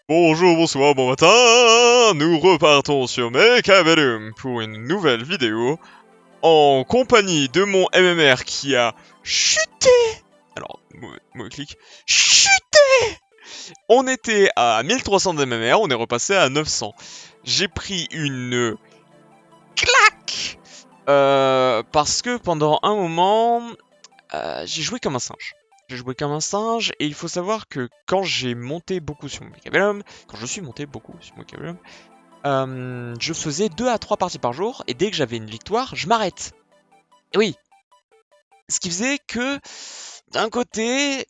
Bonjour, bonsoir, bon matin. Nous repartons sur Mechabellum pour une nouvelle vidéo en compagnie de mon MMR qui a chuté. Alors, mauvais clic. Chuté. On était à 1300 de MMR, on est repassé à 900. J'ai pris une claque parce que pendant un moment, j'ai joué comme un singe. J'ai joué comme un singe, et il faut savoir que quand j'ai monté beaucoup sur mon Mechabellum, quand je suis monté beaucoup sur mon Mechabellum, je faisais 2 à 3 parties par jour, et dès que j'avais une victoire, je m'arrête. Et oui, ce qui faisait que, d'un côté,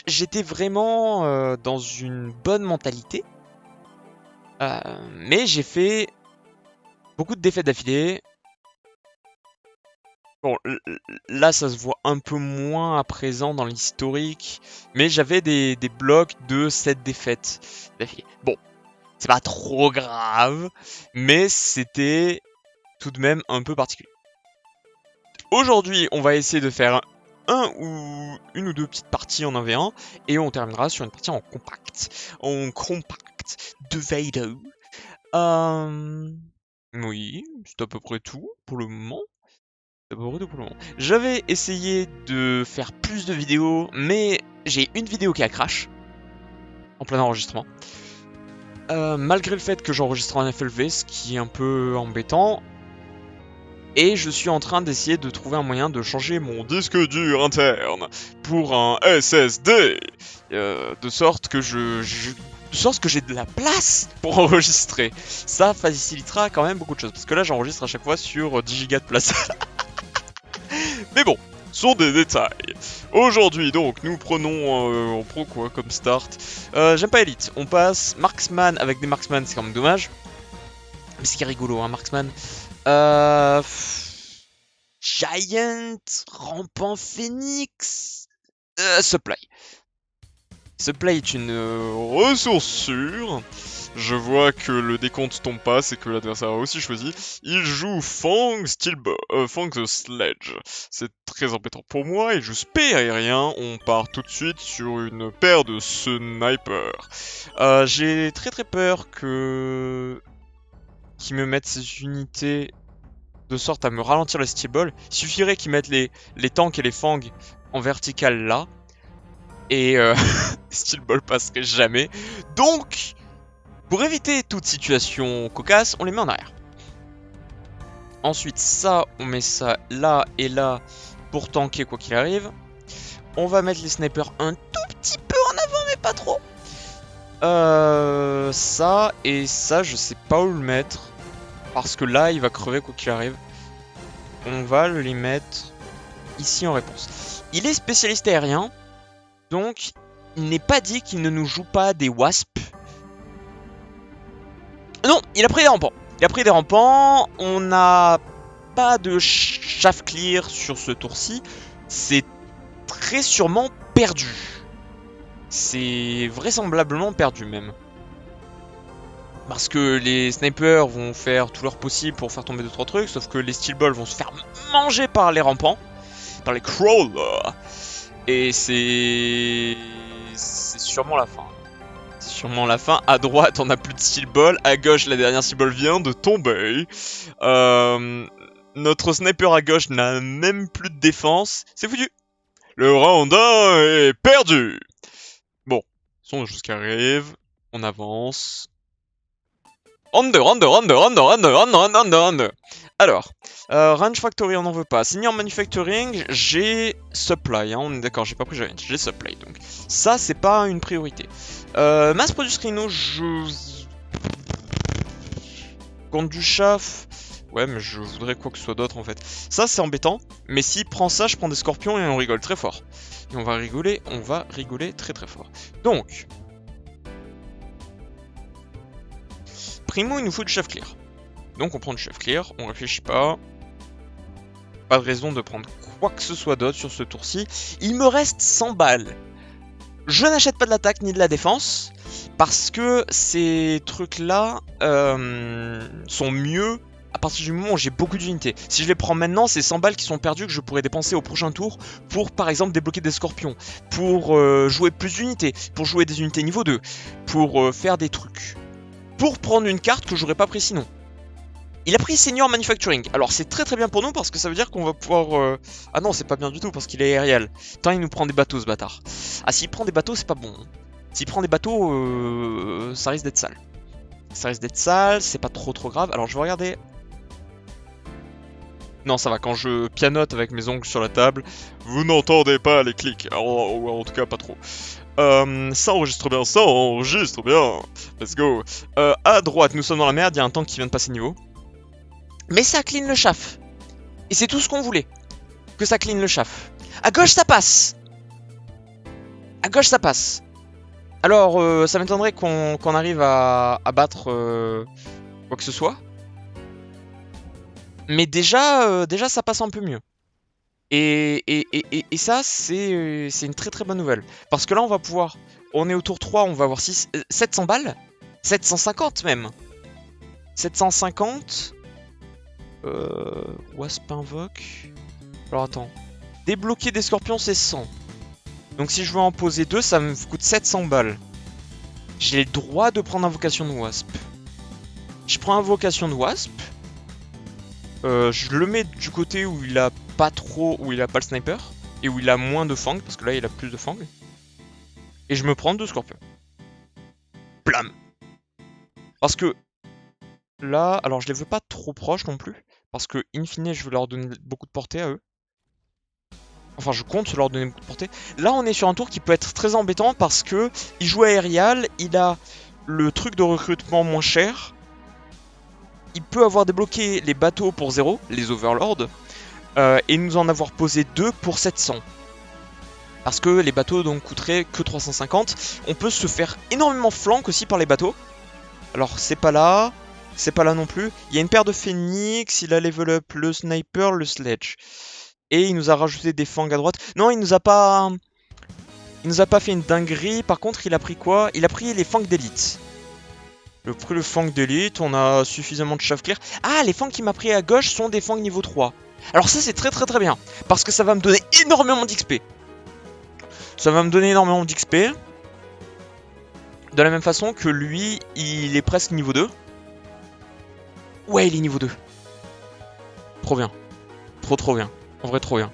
j'étais vraiment dans une bonne mentalité, mais j'ai fait beaucoup de défaites d'affilée. Bon, là, ça se voit un peu moins à présent dans l'historique, mais j'avais des blocs de 7 défaites d'affilée. Bon, c'est pas trop grave, mais c'était tout de même un peu particulier. Aujourd'hui, on va essayer de faire une ou deux petites parties en 1v1, et on terminera sur une partie en compact. En compact de Vader. Oui, c'est à peu près tout pour le moment. J'avais essayé de faire plus de vidéos, mais j'ai une vidéo qui a crash en plein enregistrement. Malgré le fait que j'enregistre en FLV, ce qui est un peu embêtant. Et je suis en train d'essayer de trouver un moyen de changer mon disque dur interne pour un SSD, de sorte que j'ai de la place pour enregistrer. Ça facilitera quand même beaucoup de choses, parce que là j'enregistre à chaque fois sur 10 Go de place. Mais bon, ce sont des détails. Aujourd'hui donc, nous prenons, on prend quoi comme start? J'aime pas Elite, on passe Marksman avec des Marksman, c'est quand même dommage. Mais ce qui est rigolo, hein, Marksman. Giant, Rampant Phoenix, Supply. Supply est une ressource sûre. Je vois que le décompte tombe pas, c'est que l'adversaire a aussi choisi. Il joue Fang the Sledge. C'est très embêtant pour moi. Il joue Spear aérien. On part tout de suite sur une paire de snipers. J'ai très peur que qu'ils me mettent ces unités de sorte à me ralentir le steel. Il suffirait qu'ils mettent les tanks et les fangs en vertical là, et steel ball passerait jamais. Donc, pour éviter toute situation cocasse, on les met en arrière. Ensuite, ça, on met ça là et là pour tanker quoi qu'il arrive. On va mettre les snipers un tout petit peu en avant, mais pas trop. Ça et ça, je sais pas où le mettre, parce que là, il va crever quoi qu'il arrive. On va les mettre ici en réponse. Il est spécialiste aérien, donc il n'est pas dit qu'il ne nous joue pas des wasps. Non, il a pris des rampants. Il a pris des rampants. On n'a pas de chaff clear sur ce tour-ci. C'est très sûrement perdu. C'est vraisemblablement perdu même. Parce que les snipers vont faire tout leur possible pour faire tomber 2-3 trucs, sauf que les steel balls vont se faire manger par les rampants, par les crawlers. Et c'est sûrement la fin. C'est sûrement la fin. À droite, on a plus de steel ball. À gauche, la dernière steel ball vient de tomber. Notre sniper à gauche n'a même plus de défense. C'est foutu. Le round 1 est perdu. Bon, son choses qui arrivent. On avance. Under. Alors, Range Factory, on n'en veut pas. Senior Manufacturing, j'ai Supply, hein, on est d'accord, j'ai pas pris Giant, j'ai Supply, donc ça, c'est pas une priorité. Mass Produce Rhino, je... Contre du chaff... Ouais, mais je voudrais quoi que ce soit d'autre, en fait. Ça, c'est embêtant, mais s'il prend ça, je prends des scorpions et on rigole très fort. Et on va rigoler très fort. Donc... Primo, il nous faut du chef clear. Donc on prend du chef clear, on réfléchit pas. Pas de raison de prendre quoi que ce soit d'autre sur ce tour-ci. Il me reste 100 balles. Je n'achète pas de l'attaque ni de la défense, parce que ces trucs-là sont mieux à partir du moment où j'ai beaucoup d'unités. Si je les prends maintenant, c'est 100 balles qui sont perdues que je pourrais dépenser au prochain tour pour par exemple débloquer des scorpions, pour jouer plus d'unités, pour jouer des unités niveau 2, pour faire des trucs. Pour prendre une carte que j'aurais pas pris sinon. Il a pris Senior Manufacturing. Alors c'est très bien pour nous parce que ça veut dire qu'on va pouvoir... Ah non, c'est pas bien du tout parce qu'il est aérial. Tant il nous prend des bateaux ce bâtard. Ah, s'il prend des bateaux, c'est pas bon. S'il prend des bateaux, ça risque d'être sale. Ça risque d'être sale, c'est pas trop grave. Alors je vais regarder... Non, ça va, quand je pianote avec mes ongles sur la table, vous n'entendez pas les clics. Ou en tout cas, pas trop. Ça enregistre bien, ça enregistre bien. Let's go. À droite, nous sommes dans la merde, il y a un tank qui vient de passer niveau. Mais ça clean le chaf. Et c'est tout ce qu'on voulait. Que ça clean le chaf. À gauche, ça passe. À gauche, ça passe. Alors, ça m'étonnerait qu'on arrive à battre quoi que ce soit. Mais déjà, ça passe un peu mieux. Et ça, c'est une très bonne nouvelle. Parce que là, on va pouvoir... On est au tour 3, on va avoir 700 balles. 750 même. 750... Wasp invoque... Alors attends. Débloquer des scorpions, c'est 100. Donc si je veux en poser 2, ça me coûte 700 balles. J'ai le droit de prendre invocation de Wasp. Je prends invocation de Wasp. Je le mets du côté où il a pas trop, où il a pas le sniper et où il a moins de fang, parce que là il a plus de fang. Et je me prends 2 scorpions. Blam. Parce que là, alors je les veux pas trop proches non plus, parce que in fine je veux leur donner beaucoup de portée à eux. Enfin, je compte leur donner beaucoup de portée. Là, on est sur un tour qui peut être très embêtant parce que il joue aérial, il a le truc de recrutement moins cher. Il peut avoir débloqué les bateaux pour 0, les Overlords, et nous en avoir posé 2 pour 700. Parce que les bateaux donc coûteraient que 350. On peut se faire énormément flank aussi par les bateaux. Alors c'est pas là non plus. Il y a une paire de phoenix, il a level up le sniper, le sledge. Et il nous a rajouté des fangs à droite. Non, il nous a pas fait une dinguerie. Par contre, il a pris quoi? Il a pris les fangs d'élite. Il a pris le fang d'élite, on a suffisamment de chaff clear. Ah, les fangs qu'il m'a pris à gauche sont des fangs niveau 3. Alors ça, c'est très bien. Parce que ça va me donner énormément d'XP. Ça va me donner énormément d'XP. De la même façon que lui, il est presque niveau 2. Ouais, il est niveau 2. Trop bien. Trop bien. En vrai, trop bien.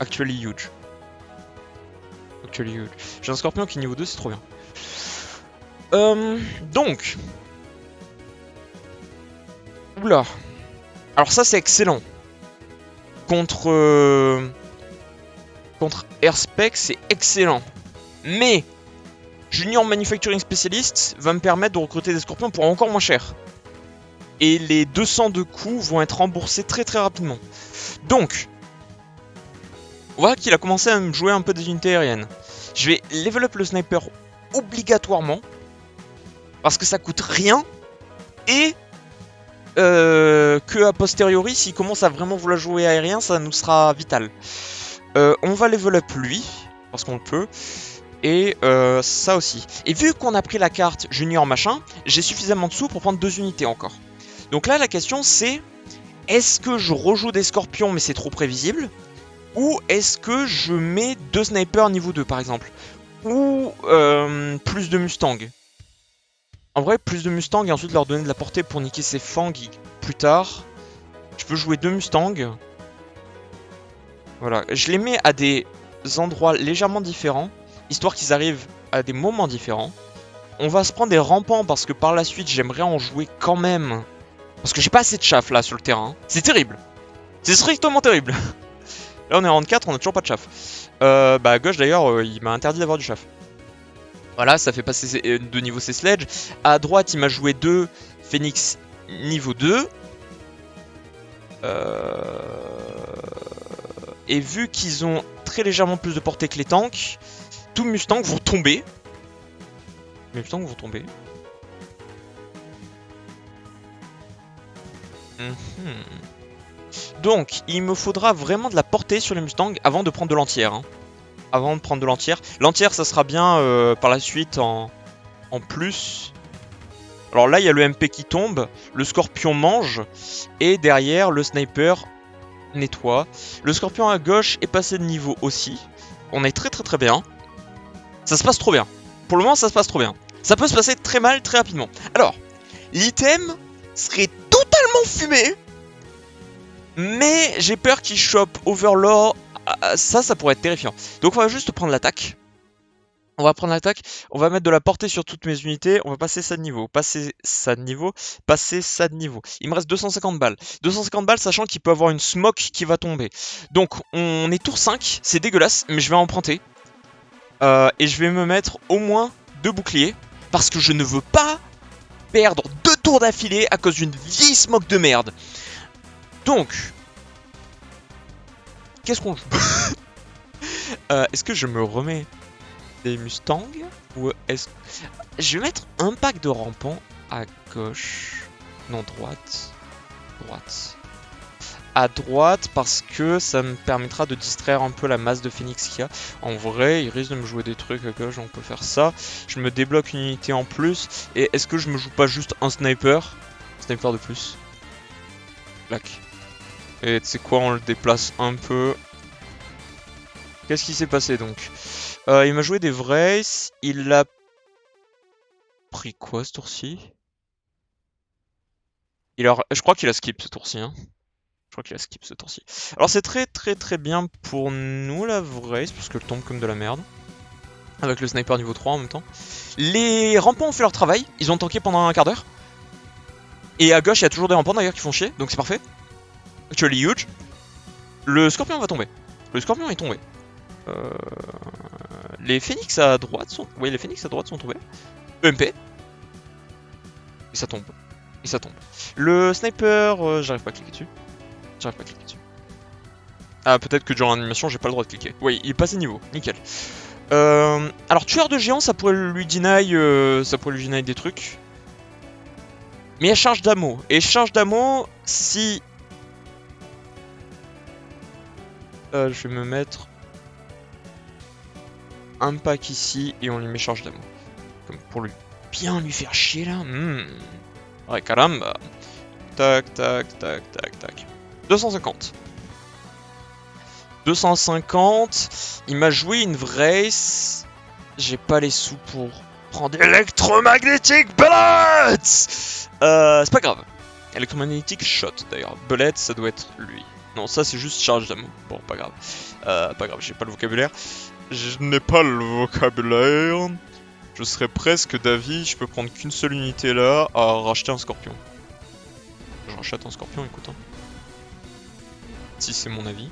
Actually huge. Actually huge. J'ai un scorpion qui est niveau 2, c'est trop bien. Donc. Oula. Alors ça, c'est excellent. Contre Airspec, c'est excellent. Mais Junior Manufacturing Specialist va me permettre de recruter des scorpions pour encore moins cher. Et les 200 de coups vont être remboursés très rapidement. Donc, on voit qu'il a commencé à me jouer un peu des unités aériennes. Je vais level up le sniper obligatoirement. Parce que ça coûte rien. Et que a posteriori, s'il commence à vraiment vouloir jouer aérien, ça nous sera vital. On va level up lui, parce qu'on le peut. Et ça aussi. Et vu qu'on a pris la carte junior machin, j'ai suffisamment de sous pour prendre 2 unités encore. Donc là, la question c'est, est-ce que je rejoue des scorpions mais c'est trop prévisible? Ou est-ce que je mets 2 snipers niveau 2 par exemple? Ou plus de Mustang? En vrai, plus de Mustang et ensuite leur donner de la portée pour niquer ses fangs plus tard. Je peux jouer 2 Mustangs. Voilà, je les mets à des endroits légèrement différents, histoire qu'ils arrivent à des moments différents. On va se prendre des rampants parce que par la suite, j'aimerais en jouer quand même. Parce que j'ai pas assez de chaff là sur le terrain. C'est terrible. C'est strictement terrible. Là, on est en round 4, on a toujours pas de chaff. Bah, à gauche d'ailleurs, il m'a interdit d'avoir du chaff. Voilà, ça fait passer de niveau ses sledges. À droite, il m'a joué 2 Phoenix niveau 2. Et vu qu'ils ont très légèrement plus de portée que les tanks, tous Mustangs vont tomber. Les Mustangs vont tomber. Donc, il me faudra vraiment de la portée sur les Mustangs avant de prendre de l'entière. Hein. Avant de prendre de l'entière. L'entière, ça sera bien par la suite en plus. Alors là, il y a le MP qui tombe, le scorpion mange, et derrière, le sniper nettoie. Le scorpion à gauche est passé de niveau aussi. On est très très très bien. Ça se passe trop bien. Pour le moment, ça se passe trop bien. Ça peut se passer très mal, très rapidement. Alors, l'item serait totalement fumé, mais j'ai peur qu'il chope Overlord. Ça pourrait être terrifiant. Donc on va juste prendre l'attaque. On va prendre l'attaque, on va mettre de la portée sur toutes mes unités, on va passer ça de niveau, passer ça de niveau, passer ça de niveau. Il me reste 250 balles. 250 balles sachant qu'il peut avoir une smoke qui va tomber. Donc on est tour 5, c'est dégueulasse, mais je vais emprunter. Et je vais me mettre au moins 2 boucliers, parce que je ne veux pas perdre 2 tours d'affilée à cause d'une vieille smoke de merde. Donc, qu'est-ce qu'on joue? Est-ce que je me remets des Mustangs ou est-ce je vais mettre un pack de rampants à gauche, non droite, à droite parce que ça me permettra de distraire un peu la masse de Phoenix qu'il y a. En vrai, il risque de me jouer des trucs à gauche, on peut faire ça. Je me débloque une unité en plus et est-ce que je me joue pas juste un sniper de plus? Clac. Et tu sais quoi, on le déplace un peu. Qu'est-ce qui s'est passé donc? Il m'a joué des Vrace, il a pris quoi ce tour-ci? Je crois qu'il a skip ce tour-ci. Hein. Je crois qu'il a skip ce tour-ci. Alors c'est très très très bien pour nous la Vrace, parce qu'elle tombe comme de la merde. Avec le sniper niveau 3 en même temps. Les rampants ont fait leur travail, ils ont tanké pendant un quart d'heure. Et à gauche, il y a toujours des rampants d'ailleurs qui font chier, donc c'est parfait. Actually huge. Le scorpion va tomber. Le scorpion est tombé. Les phoenix à droite sont... Oui, les phoenix à droite sont tombés. EMP. Et ça tombe. Et ça tombe. Le sniper, j'arrive pas à cliquer dessus. Ah, peut-être que durant l'animation, j'ai pas le droit de cliquer. Oui, il est passé niveau. Nickel. Alors, tueur de géant, ça pourrait lui deny des trucs. Mais il y a charge d'ammo. Et charge d'ammo, si... je vais me mettre un pack ici et on lui met charge d'ammo. Comme pour bien lui faire chier là. Ouais, caramba. Tac, tac, tac, tac, tac. 250. 250. Il m'a joué une Vrace. J'ai pas les sous pour prendre Electromagnetic Bullet. C'est pas grave. Electromagnetic Shot d'ailleurs. Bullet, ça doit être lui. Non, ça c'est juste charge d'amour. Bon, pas grave. Pas grave, j'ai pas le vocabulaire. Je n'ai pas le vocabulaire. Je serais presque d'avis, je peux prendre qu'une seule unité là à racheter un scorpion. Je rachète un scorpion, écoute. Hein. Si c'est mon avis.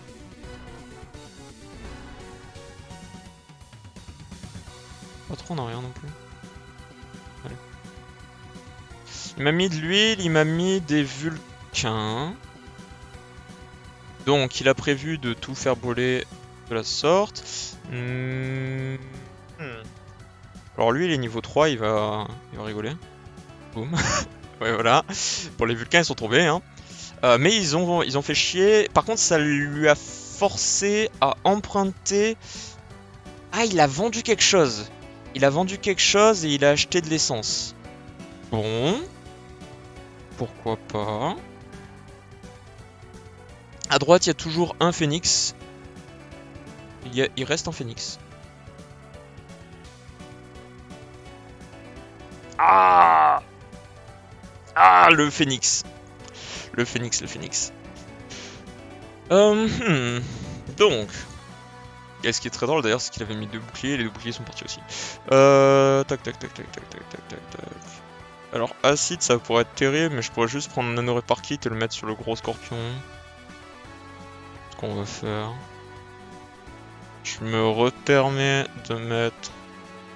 Pas trop en arrière non plus. Allez. Il m'a mis de l'huile, il m'a mis des vulcains. Donc il a prévu de tout faire brûler de la sorte. Alors lui il est niveau 3, il va rigoler. Boum. Ouais voilà. Bon les vulcains ils sont tombés hein. Mais ils ont fait chier. Par contre ça lui a forcé à emprunter. Ah il a vendu quelque chose. Il a vendu quelque chose et il a acheté de l'essence. Bon. Pourquoi pas. À droite, il y a toujours un phénix. Il reste un phénix. Ah! Ah, le phénix. Le phénix. Donc. Et ce qui est très drôle d'ailleurs, c'est qu'il avait mis 2 boucliers et les 2 boucliers sont partis aussi. Tac. Alors, acide, ça pourrait être terrible, mais je pourrais juste prendre un nano repar kit et le mettre sur le gros scorpion. Ce qu'on va faire. Je me repermets de mettre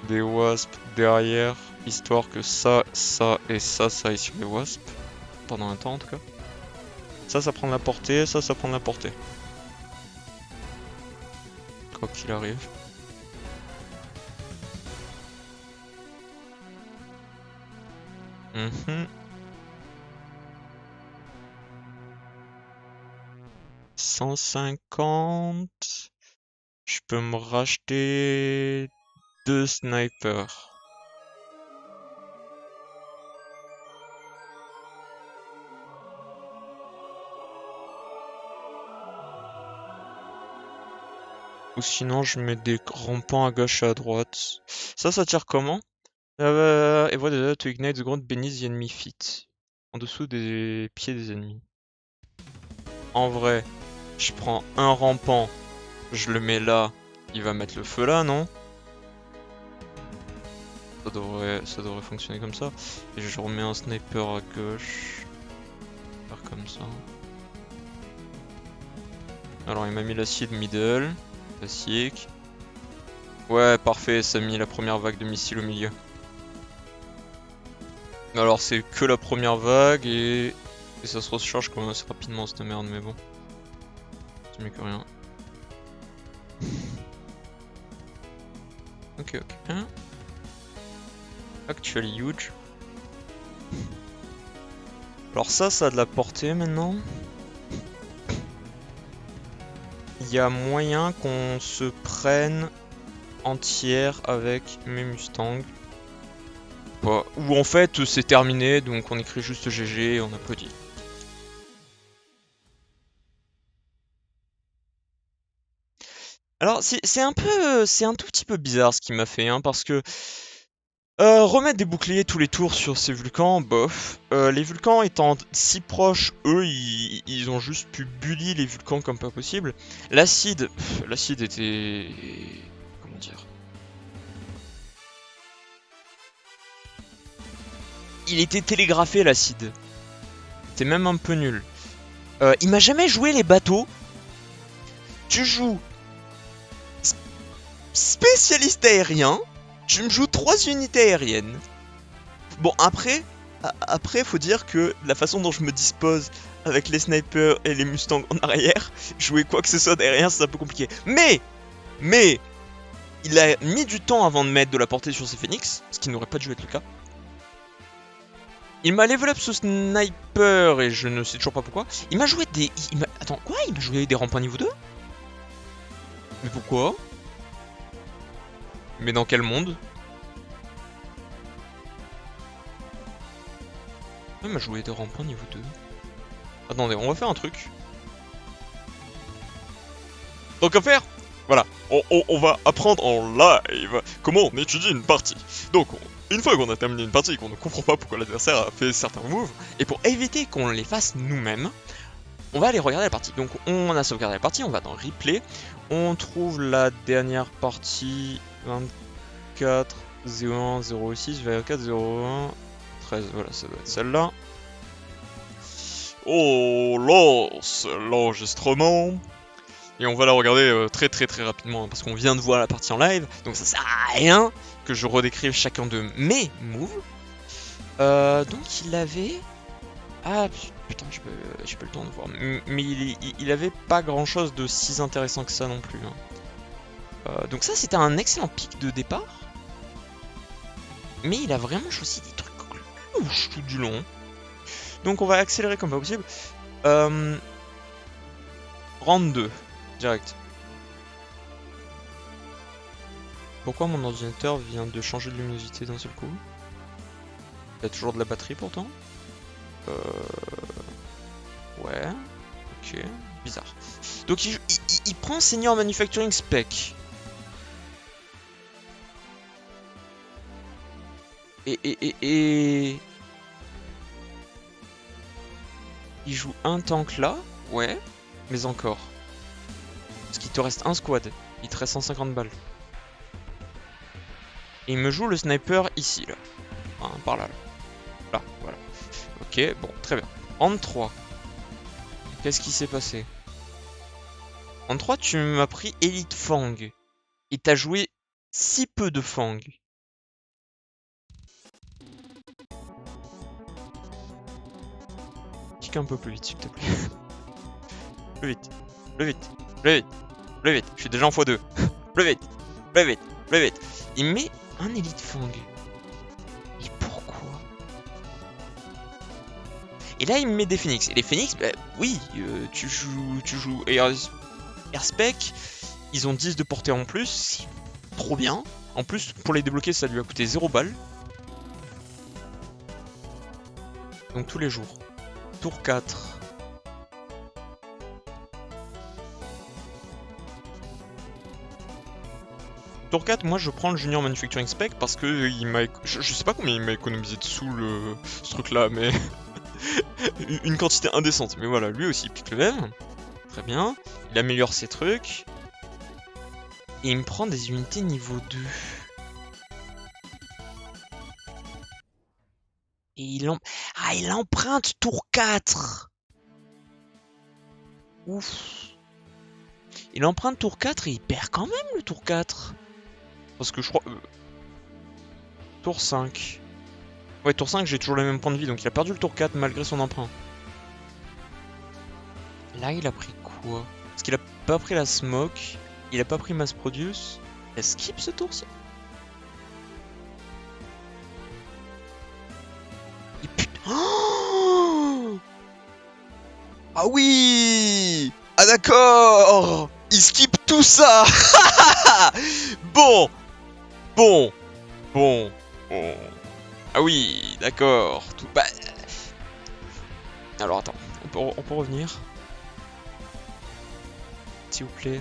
des wasps derrière, histoire que ça et ça aille sur les wasps. Pendant un temps en tout cas. Ça prend de la portée, ça prend de la portée. Quoi qu'il arrive. Mmh. 150. Je peux me racheter 2 snipers. Ou sinon, je mets des rampants à gauche et à droite. Ça tire comment? Et voilà, to ignite the ground beneath the enemy feet. En dessous des pieds des ennemis. En vrai, je prends un rampant, je le mets là, il va mettre le feu là, non? Ça devrait fonctionner comme ça. Et je remets un sniper à gauche. Faire comme ça. Alors il m'a mis l'acide middle. Classique. Ouais, parfait, ça a mis la première vague de missiles au milieu. Alors c'est que la première vague et ça se recharge quand même assez rapidement cette merde, mais bon. C'est mieux que rien. Ok. Actually huge. Alors ça a de la portée maintenant. Il y a moyen qu'on se prenne entière avec mes Mustangs. Ou en fait c'est terminé, donc on écrit juste GG et on applaudit. Alors c'est un tout petit peu bizarre ce qu'il m'a fait, hein, parce que remettre des boucliers tous les tours sur ces volcans, bof. Les volcans étant si proches, eux, ils ont juste pu bully les volcans comme pas possible. L'acide était... Comment dire? Il était télégraphé, l'acide. C'était même un peu nul. Il m'a jamais joué les bateaux. Tu joues spécialiste aérien, tu me joues 3 unités aériennes. Bon, après, faut dire que la façon dont je me dispose avec les snipers et les mustangs en arrière, jouer quoi que ce soit derrière, c'est un peu compliqué. Mais, il a mis du temps avant de mettre de la portée sur ses phoenix, ce qui n'aurait pas dû être le cas. Il m'a level up ce sniper et je ne sais toujours pas pourquoi. Il m'a joué des... Attends, quoi? Il m'a joué des rampants niveau 2? Mais pourquoi? Mais dans quel monde? Il m'a joué des rampants niveau 2. Attendez, on va faire un truc. Donc à faire, voilà, on va apprendre en live comment on étudie une partie. Donc une fois qu'on a terminé une partie et qu'on ne comprend pas pourquoi l'adversaire a fait certains moves, et pour éviter qu'on les fasse nous-mêmes, on va aller regarder la partie. Donc on a sauvegardé la partie, on va dans replay, on trouve la dernière partie 24 01 06 24 01 13, voilà, ça doit être celle-là. On lance l'enregistrement. Et on va la regarder très rapidement, hein, parce qu'on vient de voir la partie en live, donc ça sert à rien que je redécrive chacun de mes moves. Donc il avait... Ah putain, j'ai pas le temps de voir. Mais il avait pas grand chose de si intéressant que ça non plus. Hein. Donc ça c'était un excellent pic de départ. Mais il a vraiment choisi des trucs louches tout du long. Donc on va accélérer comme pas possible. Round 2. Direct. Pourquoi mon ordinateur vient de changer de luminosité d'un seul coup? Il y a toujours de la batterie pourtant. Ouais. Ok. Bizarre. Donc il prend Senior Manufacturing Spec. Et... Il joue un tank là. Ouais. Mais encore. Parce qu'il te reste un squad. Il te reste 150 balles. Et il me joue le sniper ici, là. Enfin, par là, là. Là, voilà. Ok, bon, très bien. En 3. Qu'est-ce qui s'est passé? En 3, tu m'as pris Elite Fang. Et t'as joué si peu de Fang. Clique un peu plus vite, s'il te plaît. Plus vite, plus vite, plus vite, plus vite. Je suis déjà en x2. Plus vite, plus vite, plus vite. Il met un Elite Fang. Et pourquoi? Et là, il me met des Phoenix. Et les Phoenix, bah, oui, tu joues Airspec. Ils ont 10 de portée en plus. Trop bien. En plus, pour les débloquer, ça lui a coûté 0 balles. Donc tous les jours. Tour 4. Tour 4, moi je prends le Junior Manufacturing Spec parce que il m'a... Je sais pas combien il m'a économisé de sous ce truc là, mais... une quantité indécente. Mais voilà, lui aussi il pique le même. Très bien. Il améliore ses trucs. Et il me prend des unités niveau 2. Et il emprunte tour 4. Ouf. Il emprunte tour 4 et il perd quand même le tour 4. Parce que je crois... tour 5. Ouais, tour 5, j'ai toujours les mêmes points de vie, donc il a perdu le tour 4 malgré son emprunt. Là, il a pris quoi? Parce qu'il a pas pris la smoke, il a pas pris mass produce. Il a skip ce tour-ci. Et putain... Oh, ah oui! Ah d'accord! Il skip tout ça! Bon! Bon! Bon! Bon! Ah oui, d'accord. Tout... Bah... Alors attends, on peut revenir. S'il vous plaît.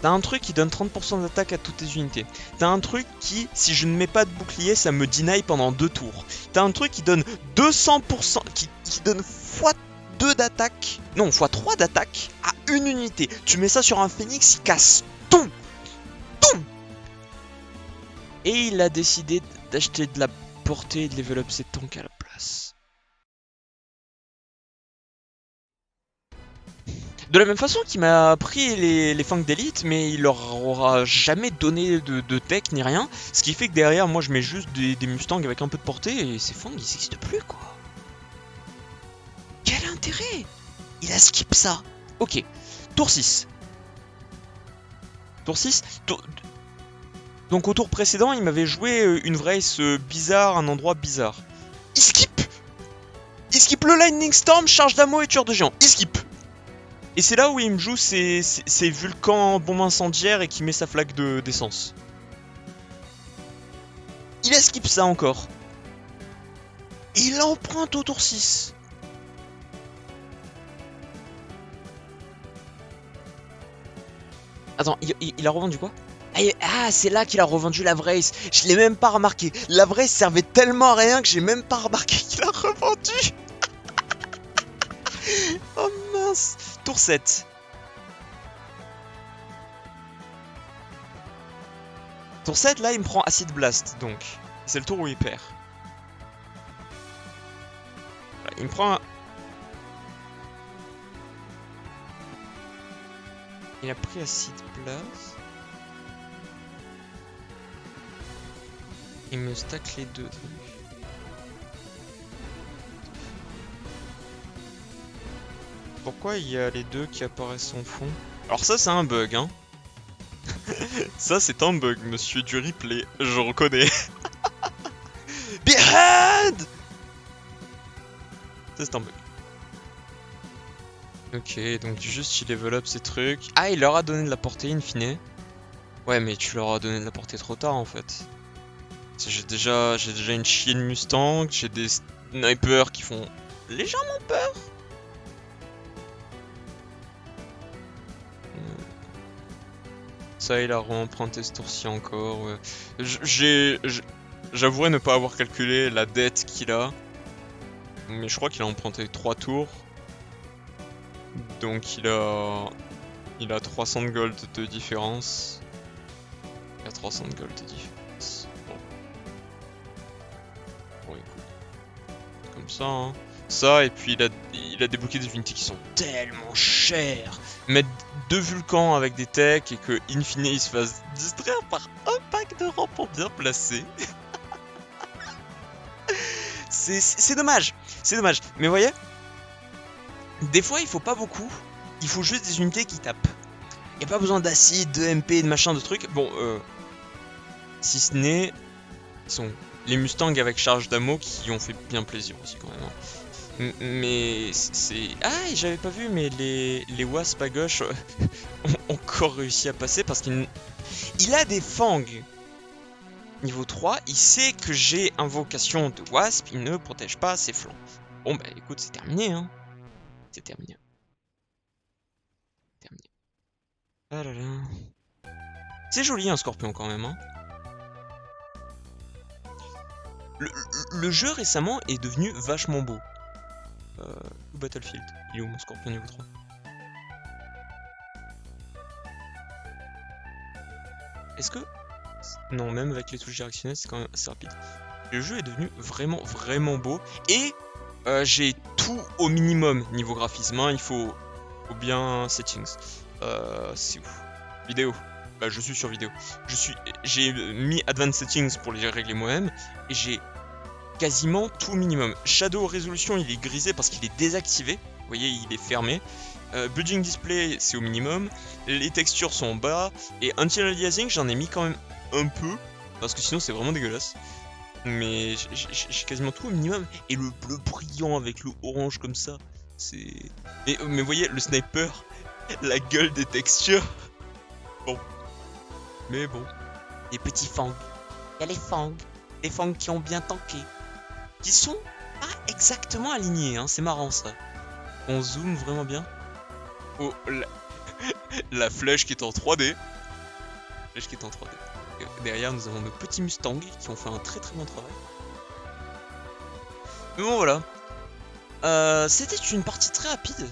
T'as un truc qui donne 30% d'attaque à toutes tes unités. T'as un truc qui, si je ne mets pas de bouclier, ça me deny pendant 2 tours. T'as un truc qui donne 200%, qui donne x2 d'attaque, non, x3 d'attaque à une unité. Tu mets ça sur un phénix, il casse tout. Tout. Et il a décidé d'acheter de la portée et de level up ses tanks à la place. De la même façon qu'il m'a pris les fangs d'élite, mais il leur aura jamais donné de tech ni rien. Ce qui fait que derrière, moi je mets juste des Mustangs avec un peu de portée et ces fangs ils n'existent plus quoi. Quel intérêt? Il a skip ça. Ok, tour 6. Tour 6. Donc au tour précédent, il m'avait joué une Vrace bizarre, un endroit bizarre. Il skip. Il skip le Lightning Storm, charge d'ammo et tueur de géant. Il skip. Et c'est là où il me joue ses vulcans bombes incendiaires et qui met sa flaque d'essence. Il esquive ça encore. Et il emprunte au tour 6. Attends, il a revendu quoi? Ah, c'est là qu'il a revendu la Vrace. Je l'ai même pas remarqué. La Vrace servait tellement à rien que j'ai même pas remarqué qu'il a revendu. Oh mince. Tour 7. Tour 7, là, il me prend Acid Blast, donc. C'est le tour où il perd. Voilà, il me prend un... Il a pris Acid Blast. Il me stack les deux trucs. Pourquoi il y a les deux qui apparaissent en fond? Alors ça, c'est un bug, hein. Ça, c'est un bug, monsieur du replay. Je reconnais. Behind! Ça, c'est un bug. Ok, donc juste il level up ces trucs. Ah, il leur a donné de la portée in fine. Ouais, mais tu leur as donné de la portée trop tard en fait. J'ai déjà une chienne Mustang, j'ai des snipers qui font légèrement peur. Ça, il a re-emprunté ce tour-ci encore. Ouais. J'avouerais ne pas avoir calculé la dette qu'il a. Mais je crois qu'il a emprunté 3 tours. Donc il a 300 de gold de différence. Il a 300 de gold de différence. Bon écoute. Comme ça, hein. Ça, et puis il a débloqué des unités qui sont tellement chères. Mettre 2 vulcans avec des techs et que in fine il se fasse distraire par un pack de rampes bien placé. C'est dommage. C'est dommage. Mais vous voyez, des fois il faut pas beaucoup. Il faut juste des unités qui tapent. Il n'y a pas besoin d'acide, de MP, de machin, de trucs. Bon, si ce n'est... sont les Mustangs avec charge d'ammo qui ont fait bien plaisir aussi quand même. Hein. Mais c'est... Ah, j'avais pas vu, mais les Wasp à gauche ont encore réussi à passer parce qu'il a des fangs. Niveau 3, il sait que j'ai invocation de Wasp, il ne protège pas ses flancs. Bon bah écoute, c'est terminé, hein. C'est terminé. Terminé. Ah là là. C'est joli un scorpion quand même. Hein. Le jeu récemment est devenu vachement beau. Battlefield, il est où mon scorpion niveau 3? Est-ce que... Non, même avec les touches directionnelles, c'est quand même assez rapide. Le jeu est devenu vraiment beau. Et j'ai tout au minimum niveau graphisme. Hein. Il faut bien settings. C'est où? Vidéo. Bah, je suis sur vidéo. J'ai mis advanced settings pour les régler moi-même. Et j'ai quasiment tout au minimum. Shadow Resolution, il est grisé parce qu'il est désactivé. Vous voyez, il est fermé. Building Display, c'est au minimum. Les textures sont en bas. Et Anti-aliasing, j'en ai mis quand même un peu. Parce que sinon, c'est vraiment dégueulasse. Mais j'ai quasiment tout au minimum. Et le bleu brillant avec le orange comme ça. C'est... Mais vous voyez, le sniper, la gueule des textures. Bon. Mais bon. Les petits fangs. Il y a les fangs. Les fangs qui ont bien tanké. Qui sont pas exactement alignés, hein. C'est marrant ça. On zoome vraiment bien. Oh, la flèche qui est en 3D. Flèche qui est en 3D. Et derrière, nous avons nos petits Mustangs qui ont fait un très bon travail. Mais bon, voilà. C'était une partie très rapide.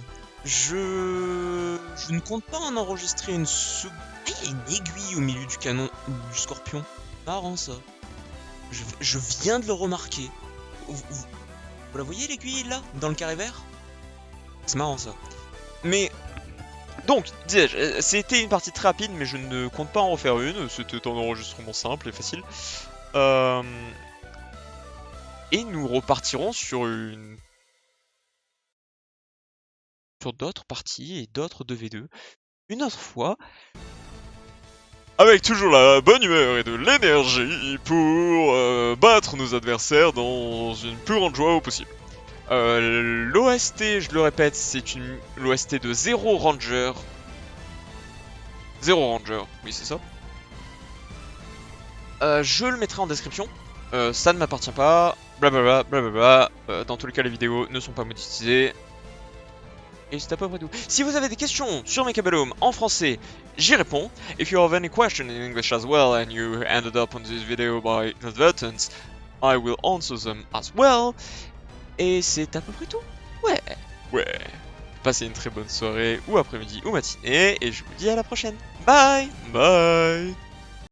Je ne compte pas en enregistrer une seconde. Ah, il y a une aiguille au milieu du canon du scorpion. Marrant ça. Je viens de le remarquer. Vous la voyez l'aiguille là, dans le carré vert? C'est marrant ça. Mais donc, disais-je, c'était une partie très rapide, mais je ne compte pas en refaire une. C'était un enregistrement simple et facile. Et nous repartirons sur d'autres parties et d'autres 2v2 une autre fois. Avec toujours la bonne humeur et de l'énergie pour battre nos adversaires dans une plus grande joie au possible. L'OST, je le répète, c'est l'OST de Zero Ranger. Zero Ranger, oui c'est ça. Je le mettrai en description. Ça ne m'appartient pas. Blablabla, blablabla. Dans tous les cas, les vidéos ne sont pas monétisées. Et c'est à peu près tout. Si vous avez des questions sur Mecha Bellum en français, j'y réponds. If you have any question in English as well and you ended up on this video by inadvertence, I will answer them as well. Et c'est à peu près tout. Ouais. Passez une très bonne soirée ou après-midi ou matinée et je vous dis à la prochaine. Bye.